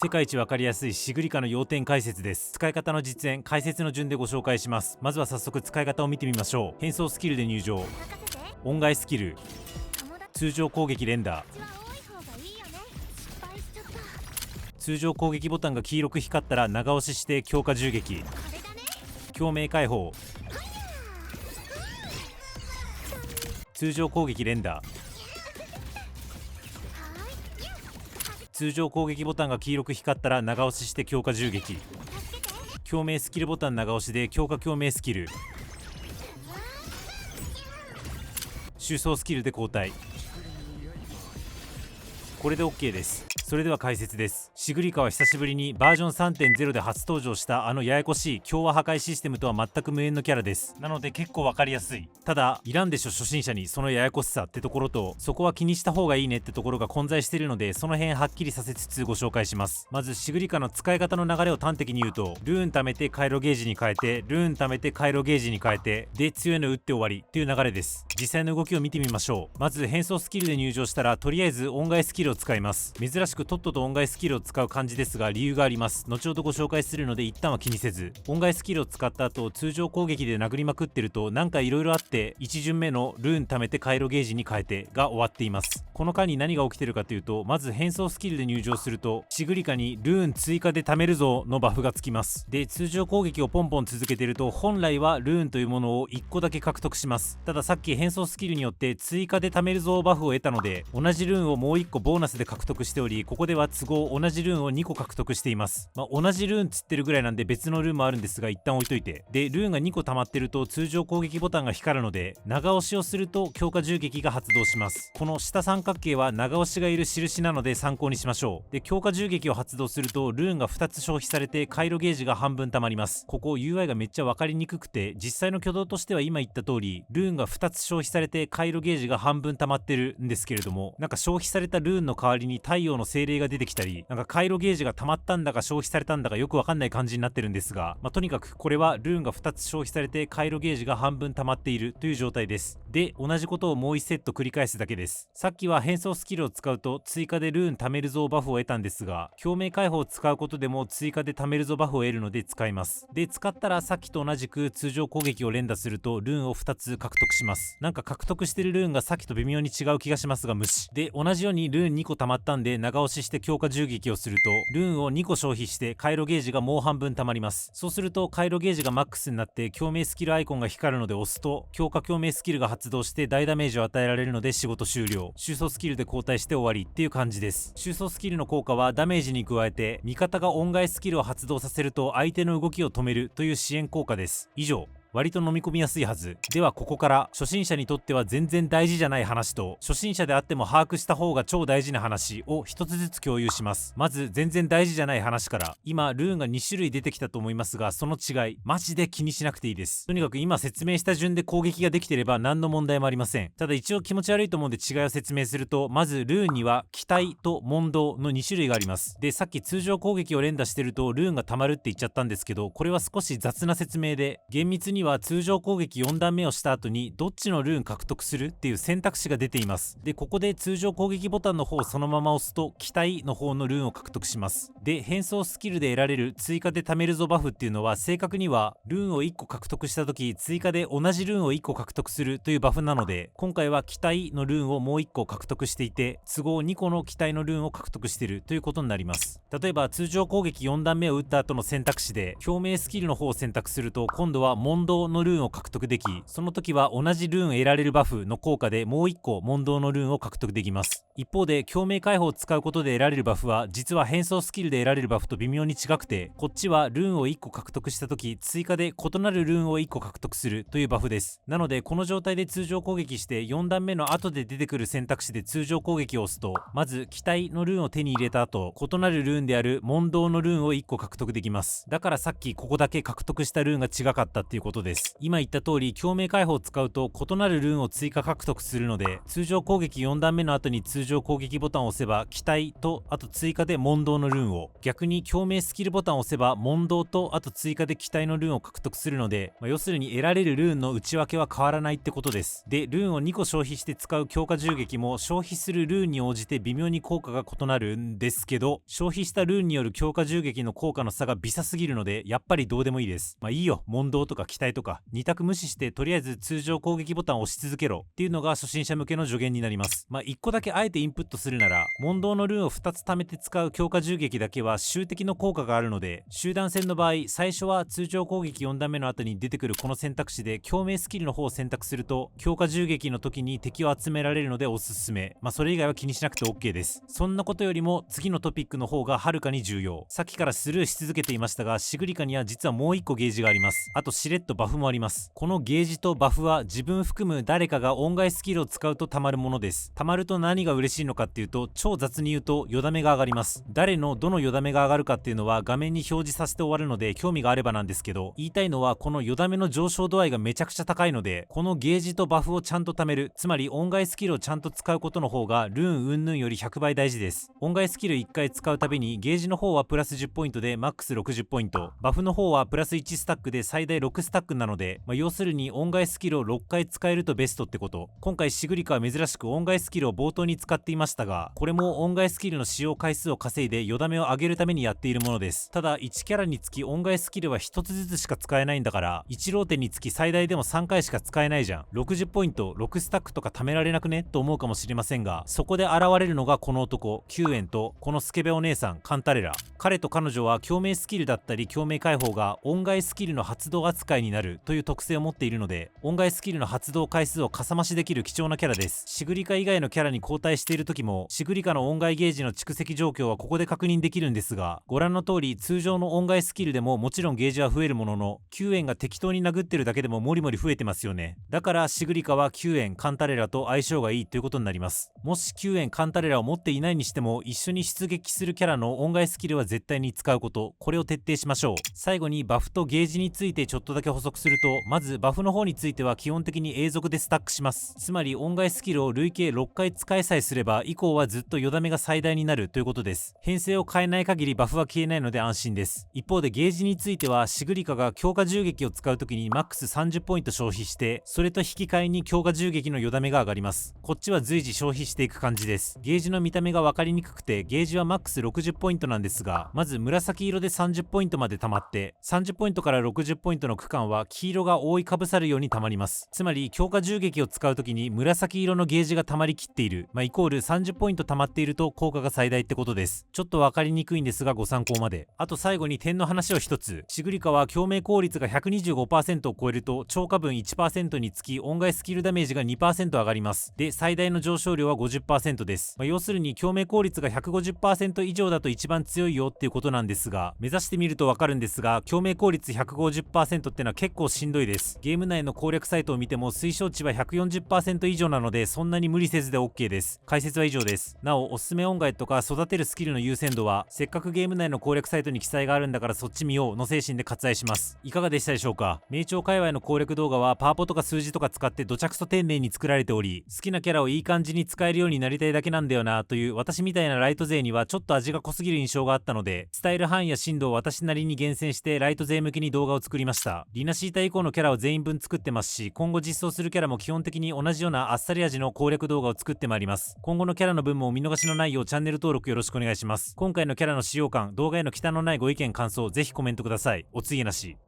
世界一わかりやすいシグリカの要点解説です。使い方の実演、解説の順でご紹介します。まずは早速使い方を見てみましょう。変装スキルで入場、音階スキル、通常攻撃連打。通常攻撃ボタンが黄色く光ったら長押しして強化銃撃、共鳴解放、通常攻撃連打。通常攻撃ボタンが黄色く光ったら長押しして強化銃撃、共鳴スキルボタン長押しで強化共鳴スキル、収装スキルで交代。これで OK です。それでは解説です。シグリカは久しぶりにバージョン 3.0 で初登場したややこしい共和破壊システムとは全く無縁のキャラです。なので結構わかりやすい。ただいらんでしょ初心者にそのややこしさってところと、そこは気にした方がいいねってところが混在しているので、その辺はっきりさせつつご紹介します。まずシグリカの使い方の流れを端的に言うと、ルーン貯めて回路ゲージに変えて、ルーン貯めて回路ゲージに変えて、で強いの打って終わりっていう流れです。実際の動きを見てみましょう。まず変装スキルで入場したらとりあえず音階スキルを使います。珍しくとっとと音階スキルを使う感じですが理由があります。後ほどご紹介するので一旦は気にせず、音階スキルを使った後通常攻撃で殴りまくってるとなんか色々あって1巡目のルーン貯めて回路ゲージに変えてが終わっています。この間に何が起きてるかというと、まず変装スキルで入場するとシグリカにルーン追加で貯めるぞのバフがつきます。で通常攻撃をポンポン続けてると本来はルーンというものを1個だけ獲得します。たださっき変装スキルによって追加で貯めるぞバフを得たので同じルーンをもう1個ボーナスで獲得しており、ここでは都合同じルーンを2個獲得しています。同じルーンつってるぐらいなんで別のルーンもあるんですが一旦置いといて、でルーンが2個溜まってると通常攻撃ボタンが光るので長押しをすると強化銃撃が発動します。この下三角形は長押しがいる印なので参考にしましょう。で強化銃撃を発動するとルーンが2つ消費されて回路ゲージが半分溜まります。ここ UI がめっちゃ分かりにくくて、実際の挙動としては今言った通りルーンが2つ消費されて回路ゲージが半分溜まってるんですけれども、なんか消費されたルーンの代わりに太陽の精霊が出てきたり、なんか回路ゲージが溜まったんだか消費されたんだかよくわかんない感じになってるんですが、とにかくこれはルーンが2つ消費されて回路ゲージが半分溜まっているという状態です。で同じことをもう1セット繰り返すだけです。さっきは変装スキルを使うと追加でルーン貯めるぞバフを得たんですが、共鳴解放を使うことでも追加で貯めるぞバフを得るので使います。で使ったらさっきと同じく通常攻撃を連打するとルーンを2つ獲得します。なんか獲得してるルーンがさっきと微妙に違う気がしますが無視。で同じようにルーン2個溜まったんで長押しして強化銃撃をするとルーンを2個消費して回路ゲージがもう半分溜まります。そうすると回路ゲージがマックスになって共鳴スキルアイコンが光るので押すと強化共鳴スキルが発動して大ダメージを与えられるので仕事終了。収装スキルで交代して終わりっていう感じです。収装スキルの効果はダメージに加えて味方が音階スキルを発動させると相手の動きを止めるという支援効果です。以上。割と飲み込みやすいはず。ではここから初心者にとっては全然大事じゃない話と初心者であっても把握した方が超大事な話を一つずつ共有します。まず全然大事じゃない話から。今ルーンが2種類出てきたと思いますが、その違いマジで気にしなくていいです。とにかく今説明した順で攻撃ができてれば何の問題もありません。ただ一応気持ち悪いと思うんで違いを説明すると、まずルーンには機体と問答の2種類があります。でさっき通常攻撃を連打してるとルーンが溜まるって言っちゃったんですけど、これは少し雑な説明で、厳密には通常攻撃4段目をした後にどっちのルーン獲得するっていう選択肢が出ています。でここで通常攻撃ボタンの方をそのまま押すと機体の方のルーンを獲得します。で変装スキルで得られる追加で貯めるぞバフっていうのは正確にはルーンを1個獲得した時追加で同じルーンを1個獲得するというバフなので、今回は機体のルーンをもう1個獲得していて都合2個の機体のルーンを獲得しているということになります。例えば通常攻撃4段目を打った後の選択肢で共鳴スキルの方を選択すると今度は問答のルーンを獲得でき、その時は同じルーン得られるバフの効果でもう1個問答のルーンを獲得できます。一方で共鳴解放を使うことで得られるバフは実は変装スキルで得られるバフと微妙に違くて、こっちはルーンを1個獲得した時追加で異なるルーンを1個獲得するというバフです。なのでこの状態で通常攻撃して4段目の後で出てくる選択肢で通常攻撃を押すと、まず機体のルーンを手に入れた後異なるルーンである問答のルーンを1個獲得できます。だからさっきここだけ獲得したルーンが違かったっていうことです。今言った通り共鳴解放を使うと異なるルーンを追加獲得するので通常攻撃4段目の後に通常常攻撃ボタンを押せば機体とあと追加で問答のルーンを、逆に共鳴スキルボタンを押せば問答とあと追加で機体のルーンを獲得するので、要するに得られるルーンの内訳は変わらないってことです。でルーンを2個消費して使う強化銃撃も消費するルーンに応じて微妙に効果が異なるんですけど、消費したルーンによる強化銃撃の効果の差が微差すぎるのでやっぱりどうでもいいです。いいよ、問答とか機体とか2択無視してとりあえず通常攻撃ボタンを押し続けろっていうのが初心者向けの助言になります。1個だけあえてインプットするなら、問答のルーンを2つ貯めて使う強化銃撃だけは集的の効果があるので、集団戦の場合最初は通常攻撃4段目の後に出てくるこの選択肢で共鳴スキルの方を選択すると強化銃撃の時に敵を集められるのでおすすめ。それ以外は気にしなくて OK です。そんなことよりも次のトピックの方がはるかに重要。さっきからスルーし続けていましたが、シグリカには実はもう1個ゲージがあります。あとしれっとバフもあります。このゲージとバフは自分含む誰かが恩返しスキルを使うとたまるものです。たまると何が嬉しいのかっていうと、超雑に言うとよだめが上がります。誰のどのよだめが上がるかっていうのは画面に表示させて終わるので興味があればなんですけど、言いたいのはこのよだめの上昇度合いがめちゃくちゃ高いので、このゲージとバフをちゃんと貯める、つまり恩返しスキルをちゃんと使うことの方がルーン云々より100倍大事です。恩返しスキル1回使うたびにゲージの方はプラス10ポイントでマックス60ポイント、バフの方はプラス1スタックで最大6スタックなので、要するに恩返しスキルを6回使えるとベストってこと。今回シグリカは珍しく恩返しスキルを冒頭に使っていましたが、これも恩返しスキルの使用回数を稼いでよだめを上げるためにやっているものです。ただ1キャラにつき恩返しスキルは1つずつしか使えないんだから、1ローテにつき最大でも3回しか使えないじゃん。60ポイント6スタックとか貯められなくねと思うかもしれませんが、そこで現れるのがこの男9円とこのスケベお姉さんカンタレラ。彼と彼女は共鳴スキルだったり共鳴解放が恩返しスキルの発動扱いになるという特性を持っているので、恩返しスキルの発動回数をかさ増しできる貴重なキャラです。シグリカ以外のキャラに交代している時もシグリカの恩返しゲージの蓄積状況はここで確認できるんですが、ご覧の通り通常の恩返しスキルでももちろんゲージは増えるものの、9円が適当に殴ってるだけでもモリモリ増えてますよね。だからシグリカは9円カンタレラと相性がいいということになります。もし9円カンタレラを持っていないにしても一緒に出撃するキャラの恩返しスキルは絶対に使うこと、これを徹底しましょう。最後にバフとゲージについてちょっとだけ補足すると、まずバフの方については基本的に永続でスタックします。つまり恩返しスキルを累計6回使いさえすれば以降はずっとよだめが最大になるということです。編成を変えない限りバフは消えないので安心です。一方でゲージについてはシグリカが強化銃撃を使う時にマックス30ポイント消費して、それと引き換えに強化銃撃のよだめが上がります。こっちは随時消費していく感じです。ゲージの見た目が分かりにくくてゲージはマックス60ポイントなんですが、まず紫色で30ポイントまで溜まって、30ポイントから60ポイントの区間は黄色が覆いかぶさるように溜まります。つまり強化銃撃を使う時に紫色のゲージが溜まりきっている、イコール30ポイント溜まっていると効果が最大ってことです。ちょっと分かりにくいんですがご参考まで。あと最後に点の話を一つ。シグリカは共鳴効率が 125% を超えると超過分 1% につき恩返しスキルダメージが 2% 上がります。で最大の上昇量は 50% です。要するに共鳴効率が 150% 以上だと一番強いよっていうことなんですが、目指してみると分かるんですが、共鳴効率 150% ってのは結構しんどいです。ゲーム内の攻略サイトを見ても推奨値は 140% 以上なので、そんなに無理せずで OK です。解説は以上です。なおおすすめ音楽とか育てるスキルの優先度は、せっかくゲーム内の攻略サイトに記載があるんだからそっち見ようの精神で割愛します。いかがでしたでしょうか。名調界隈の攻略動画はパワポとか数字とか使ってどちゃくそ丁寧に作られており、好きなキャラをいい感じに使えるようになりたいだけなんだよなという私みたいなライト勢にはちょっと味が濃すぎる印象があったので、伝える範囲や深度を私なりに厳選してライト勢向けに動画を作りました。リナシータ以降のキャラを全員分作ってますし、今後実装するキャラも基本的に同じようなあっさり味の攻略動画を作ってまいります。今後のキャラの分もお見逃しのないようチャンネル登録よろしくお願いします。今回のキャラの使用感、動画への忌憚のないご意見感想、ぜひコメントください。お次なし。